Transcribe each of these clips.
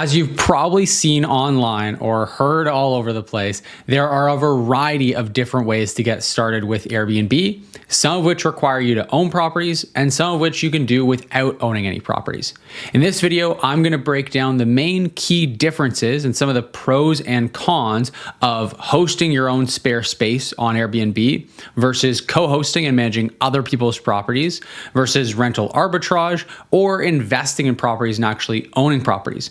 As you've probably seen online or heard all over the place, there are a variety of different ways to get started with Airbnb, some of which require you to own properties and some of which you can do without owning any properties. In this video, I'm going to break down the main key differences and some of the pros and cons of hosting your own spare space on Airbnb versus co-hosting and managing other people's properties versus rental arbitrage or investing in properties and actually owning properties.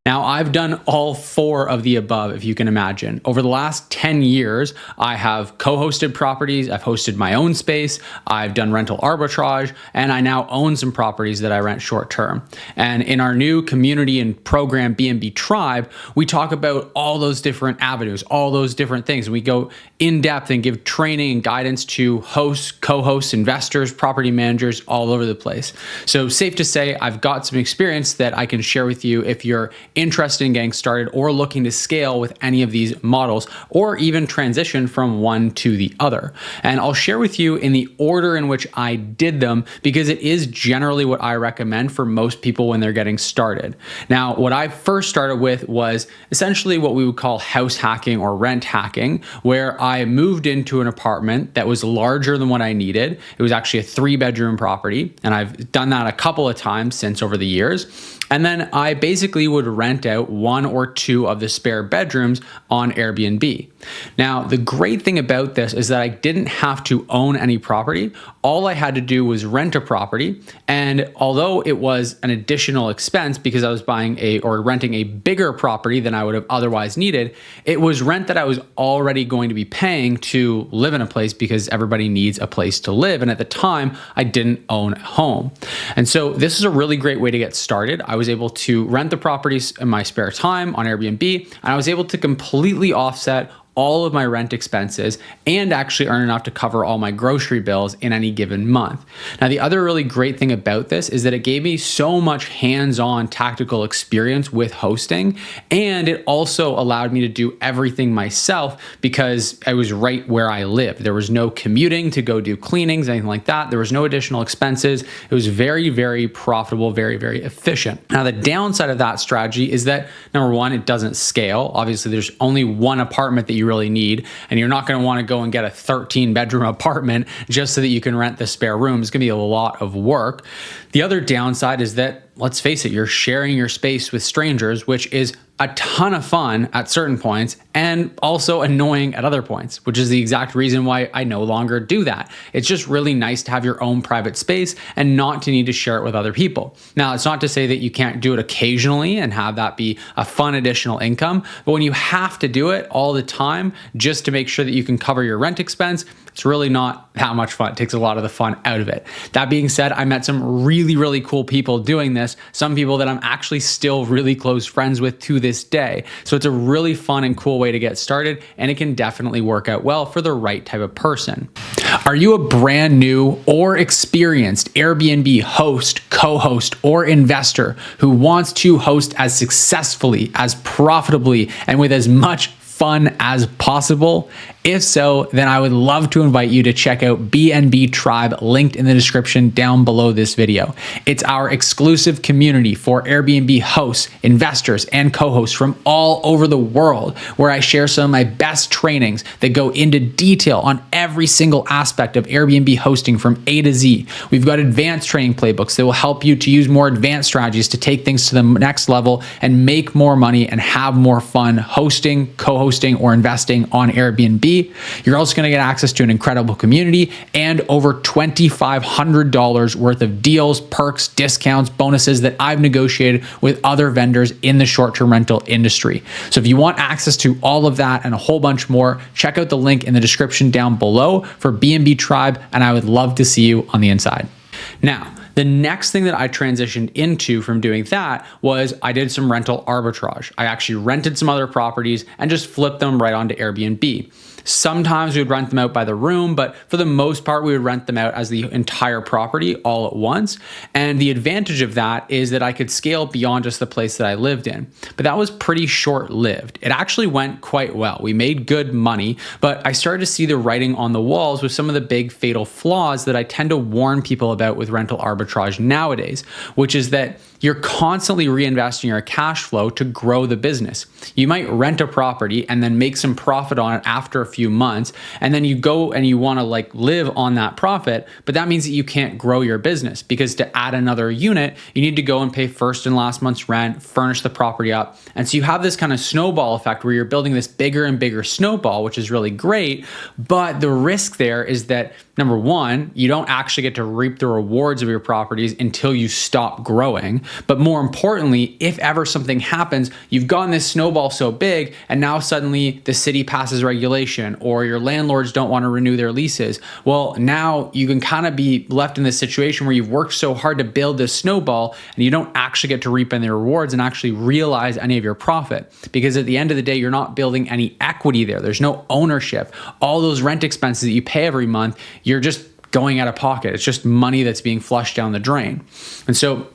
Now, I've done all four of the above, if you can imagine. Over the last 10 years, I have co-hosted properties, I've hosted my own space, I've done rental arbitrage, and I now own some properties that I rent short term. And in our new community and program, BNB Tribe, we talk about all those different avenues, all those different things. We go in depth and give training and guidance to hosts, co-hosts, investors, property managers all over the place. So safe to say, I've got some experience that I can share with you if you're interested in getting started or looking to scale with any of these models or even transition from one to the other. And I'll share with you in the order in which I did them because it is generally what I recommend for most people when they're getting started. Now, what I first started with was essentially what we would call house hacking or rent hacking, where I moved into an apartment that was larger than what I needed. It was actually a 3-bedroom property, and I've done that a couple of times since over the years. And then I basically would rent out 1 or 2 of the spare bedrooms on Airbnb. Now, the great thing about this is that I didn't have to own any property. All I had to do was rent a property. And although it was an additional expense because I was buying or renting a bigger property than I would have otherwise needed, it was rent that I was already going to be paying to live in a place because everybody needs a place to live. And at the time, I didn't own a home. And so this is a really great way to get started. I was able to rent the properties in my spare time on Airbnb, and I was able to completely offset all of my rent expenses and actually earn enough to cover all my grocery bills in any given month. Now, the other really great thing about this is that it gave me so much hands-on tactical experience with hosting, and it also allowed me to do everything myself because I was right where I lived. There was no commuting to go do cleanings, anything like that. There was no additional expenses. It was very, very profitable, very, very efficient. Now, the downside of that strategy is that, number one, it doesn't scale. Obviously, there's only one apartment that you really need, and you're not going to want to go and get a 13-bedroom apartment just so that you can rent the spare room. It's going to be a lot of work. The other downside is that, let's face it, you're sharing your space with strangers, which is a ton of fun at certain points and also annoying at other points, which is the exact reason why I no longer do that. It's just really nice to have your own private space and not to need to share it with other people. Now, it's not to say that you can't do it occasionally and have that be a fun additional income, but when you have to do it all the time just to make sure that you can cover your rent expense, it's really not that much fun. It takes a lot of the fun out of it. That being said, I met some really, really cool people doing this, some people that I'm actually still really close friends with to this day. So it's a really fun and cool way to get started, and it can definitely work out well for the right type of person. Are you a brand new or experienced Airbnb host, co-host, or investor who wants to host as successfully, as profitably, and with as much fun as possible? If so, then I would love to invite you to check out BNB Tribe, linked in the description down below this video. It's our exclusive community for Airbnb hosts, investors, and co-hosts from all over the world, where I share some of my best trainings that go into detail on every single aspect of Airbnb hosting from A to Z. We've got advanced training playbooks that will help you to use more advanced strategies to take things to the next level and make more money and have more fun hosting, co-hosting, or investing on Airbnb. You're also going to get access to an incredible community and over $2,500 worth of deals, perks, discounts, bonuses that I've negotiated with other vendors in the short-term rental industry. So if you want access to all of that and a whole bunch more, check out the link in the description down below for BNB Tribe, and I would love to see you on the inside. Now, the next thing that I transitioned into from doing that was I did some rental arbitrage. I actually rented some other properties and just flipped them right onto Airbnb. Sometimes we would rent them out by the room, but for the most part, we would rent them out as the entire property all at once. And the advantage of that is that I could scale beyond just the place that I lived in. But that was pretty short-lived. It actually went quite well. We made good money, but I started to see the writing on the walls with some of the big fatal flaws that I tend to warn people about with rental arbitrage nowadays, which is that you're constantly reinvesting your cash flow to grow the business. You might rent a property and then make some profit on it after a few months, and then you go and you want to live on that profit, but that means that you can't grow your business, because to add another unit, you need to go and pay first and last month's rent, furnish the property up. And so you have this kind of snowball effect where you're building this bigger and bigger snowball, which is really great. But the risk there is that, number one, you don't actually get to reap the rewards of your properties until you stop growing. But more importantly, if ever something happens, you've gotten this snowball so big, and now suddenly the city passes regulation or your landlords don't want to renew their leases. Well, now you can kind of be left in this situation where you've worked so hard to build this snowball and you don't actually get to reap any rewards and actually realize any of your profit. Because at the end of the day, you're not building any equity there. There's no ownership. All those rent expenses that you pay every month, you're just going out of pocket. It's just money that's being flushed down the drain. And so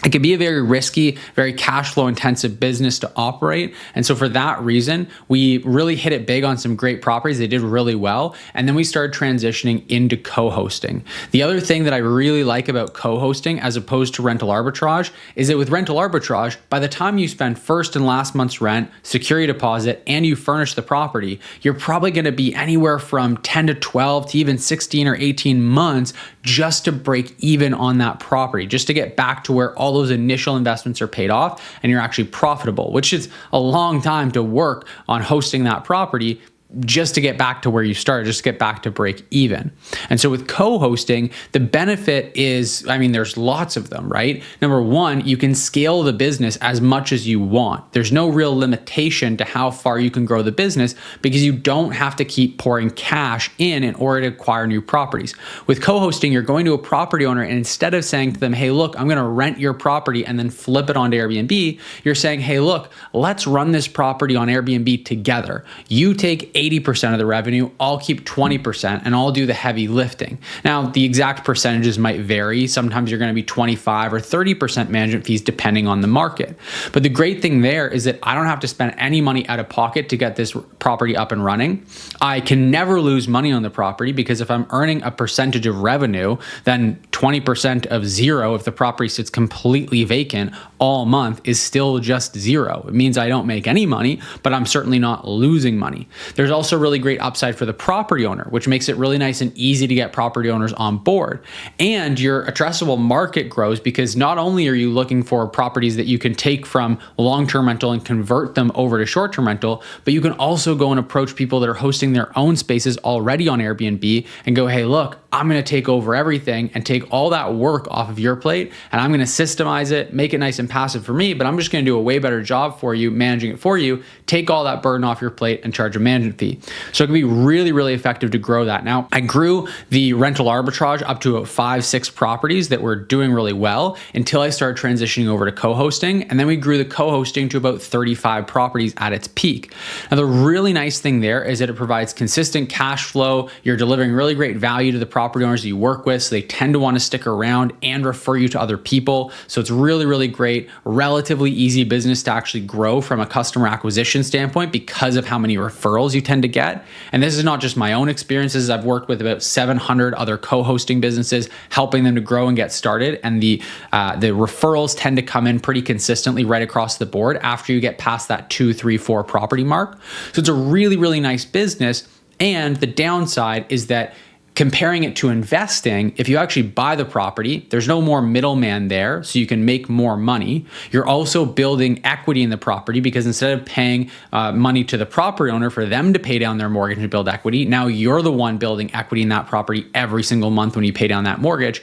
it can be a very risky, very cash flow intensive business to operate. And so for that reason, we really hit it big on some great properties. They did really well. And then we started transitioning into co-hosting. The other thing that I really like about co-hosting as opposed to rental arbitrage is that with rental arbitrage, by the time you spend first and last month's rent, security deposit, and you furnish the property, you're probably going to be anywhere from 10 to 12 to even 16 or 18 months just to break even on that property, just to get back to where all those initial investments are paid off and you're actually profitable, which is a long time to work on hosting that property just to get back to where you started, just to get back to break even. And so with co-hosting, the benefit is, there's lots of them, right? Number one, you can scale the business as much as you want. There's no real limitation to how far you can grow the business because you don't have to keep pouring cash in order to acquire new properties. With co-hosting, you're going to a property owner and instead of saying to them, hey, look, I'm going to rent your property and then flip it onto Airbnb, you're saying, hey, look, let's run this property on Airbnb together. You take 80% of the revenue, I'll keep 20%, and I'll do the heavy lifting. Now, the exact percentages might vary. Sometimes you're going to be 25 or 30% management fees depending on the market. But the great thing there is that I don't have to spend any money out of pocket to get this property up and running. I can never lose money on the property because if I'm earning a percentage of revenue, then 20% of zero, if the property sits completely vacant all month, is still just zero. It means I don't make any money, but I'm certainly not losing money. There's also really great upside for the property owner, which makes it really nice and easy to get property owners on board. And your addressable market grows because not only are you looking for properties that you can take from long-term rental and convert them over to short-term rental, but you can also go and approach people that are hosting their own spaces already on Airbnb and go, hey, look, I'm going to take over everything and take all that work off of your plate and I'm going to systemize it, make it nice and passive for me, but I'm just going to do a way better job for you, managing it for you, take all that burden off your plate and charge a management fee. So it can be really, really effective to grow that. Now, I grew the rental arbitrage up to 5-6 properties that were doing really well until I started transitioning over to co-hosting. And then we grew the co-hosting to about 35 properties at its peak. Now, the really nice thing there is that it provides consistent cash flow. You're delivering really great value to the property owners that you work with. So they tend to want to stick around and refer you to other people. So it's really, really great, relatively easy business to actually grow from a customer acquisition standpoint because of how many referrals you tend to get. And this is not just my own experiences. I've worked with about 700 other co-hosting businesses, helping them to grow and get started. And the referrals tend to come in pretty consistently right across the board after you get past that 2, 3, 4 property mark. So it's a really, really nice business. And the downside is that comparing it to investing, if you actually buy the property, there's no more middleman there, so you can make more money. You're also building equity in the property because instead of paying money to the property owner for them to pay down their mortgage and build equity, now you're the one building equity in that property every single month when you pay down that mortgage,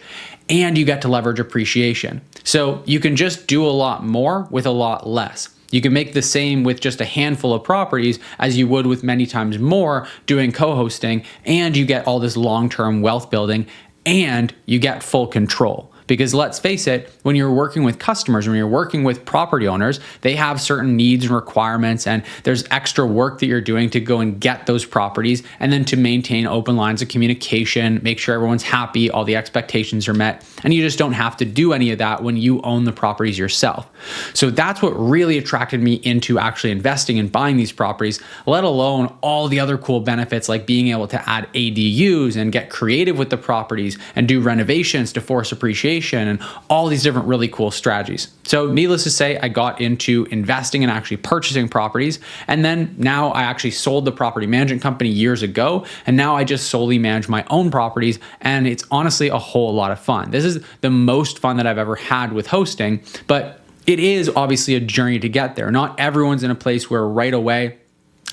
and you get to leverage appreciation. So you can just do a lot more with a lot less. You can make the same with just a handful of properties as you would with many times more doing co-hosting, and you get all this long-term wealth building and you get full control. Because let's face it, when you're working with customers, when you're working with property owners, they have certain needs and requirements, and there's extra work that you're doing to go and get those properties, and then to maintain open lines of communication, make sure everyone's happy, all the expectations are met, and you just don't have to do any of that when you own the properties yourself. So that's what really attracted me into actually investing and buying these properties, let alone all the other cool benefits like being able to add ADUs and get creative with the properties and do renovations to force appreciation and all these different really cool strategies. So needless to say, I got into investing and actually purchasing properties. And then now I actually sold the property management company years ago. And now I just solely manage my own properties. And it's honestly a whole lot of fun. This is the most fun that I've ever had with hosting, but it is obviously a journey to get there. Not everyone's in a place where right away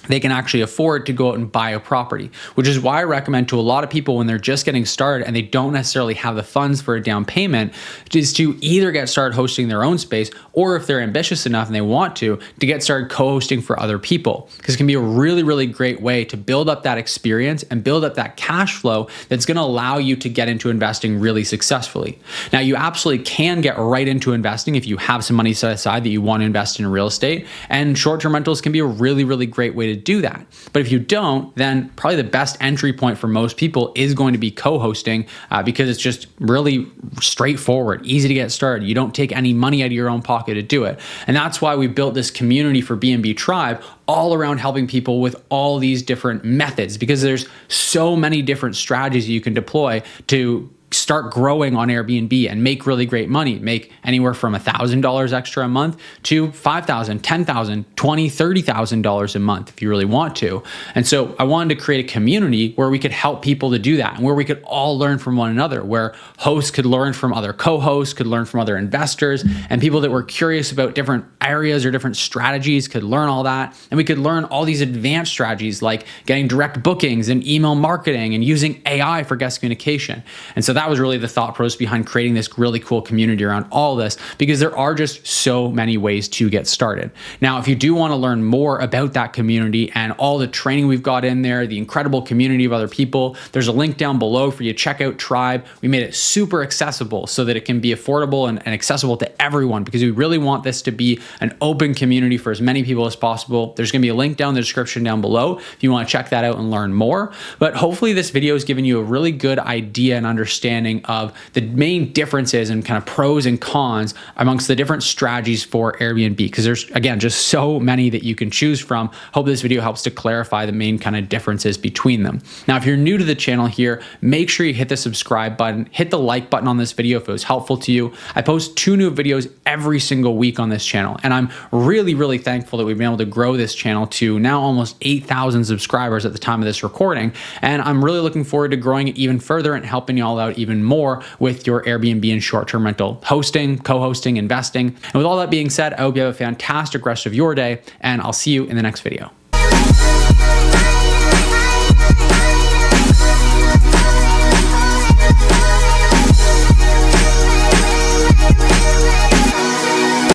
they can actually afford to go out and buy a property, which is why I recommend to a lot of people when they're just getting started and they don't necessarily have the funds for a down payment, is to either get started hosting their own space, or if they're ambitious enough and they want to get started co-hosting for other people. Because it can be a really, really great way to build up that experience and build up that cash flow that's going to allow you to get into investing really successfully. Now, you absolutely can get right into investing if you have some money set aside that you want to invest in real estate, and short-term rentals can be a really, really great way to do that. But if you don't, then probably the best entry point for most people is going to be co-hosting, because it's just really straightforward, easy to get started. You don't take any money out of your own pocket to do it. And that's why we built this community for BNB Tribe all around helping people with all these different methods, because there's so many different strategies you can deploy to start growing on Airbnb and make really great money, make anywhere from $1,000 extra a month to $5,000, $10,000, $20,000, $30,000 a month if you really want to. And so I wanted to create a community where we could help people to do that, and where we could all learn from one another, where hosts could learn from other co-hosts, could learn from other investors, and people that were curious about different areas or different strategies could learn all that. And we could learn all these advanced strategies like getting direct bookings and email marketing and using AI for guest communication. And so that was really the thought process behind creating this really cool community around all this, because there are just so many ways to get started. Now, if you do want to learn more about that community and all the training we've got in there, the incredible community of other people, there's a link down below for you to check out Tribe. We made it super accessible so that it can be affordable and accessible to everyone, because we really want this to be an open community for as many people as possible. There's going to be a link down in the description down below if you want to check that out and learn more. But hopefully this video has given you a really good idea and understanding of the main differences and kind of pros and cons amongst the different strategies for Airbnb, because there's, again, just so many that you can choose from. Hope this video helps to clarify the main kind of differences between them. Now, if you're new to the channel here, make sure you hit the subscribe button, hit the like button on this video if it was helpful to you. I post 2 new videos every single week on this channel, and I'm really, really thankful that we've been able to grow this channel to now almost 8,000 subscribers at the time of this recording. And I'm really looking forward to growing it even further and helping you all out even more with your Airbnb and short-term rental hosting, co-hosting, investing. And with all that being said, I hope you have a fantastic rest of your day, and I'll see you in the next video.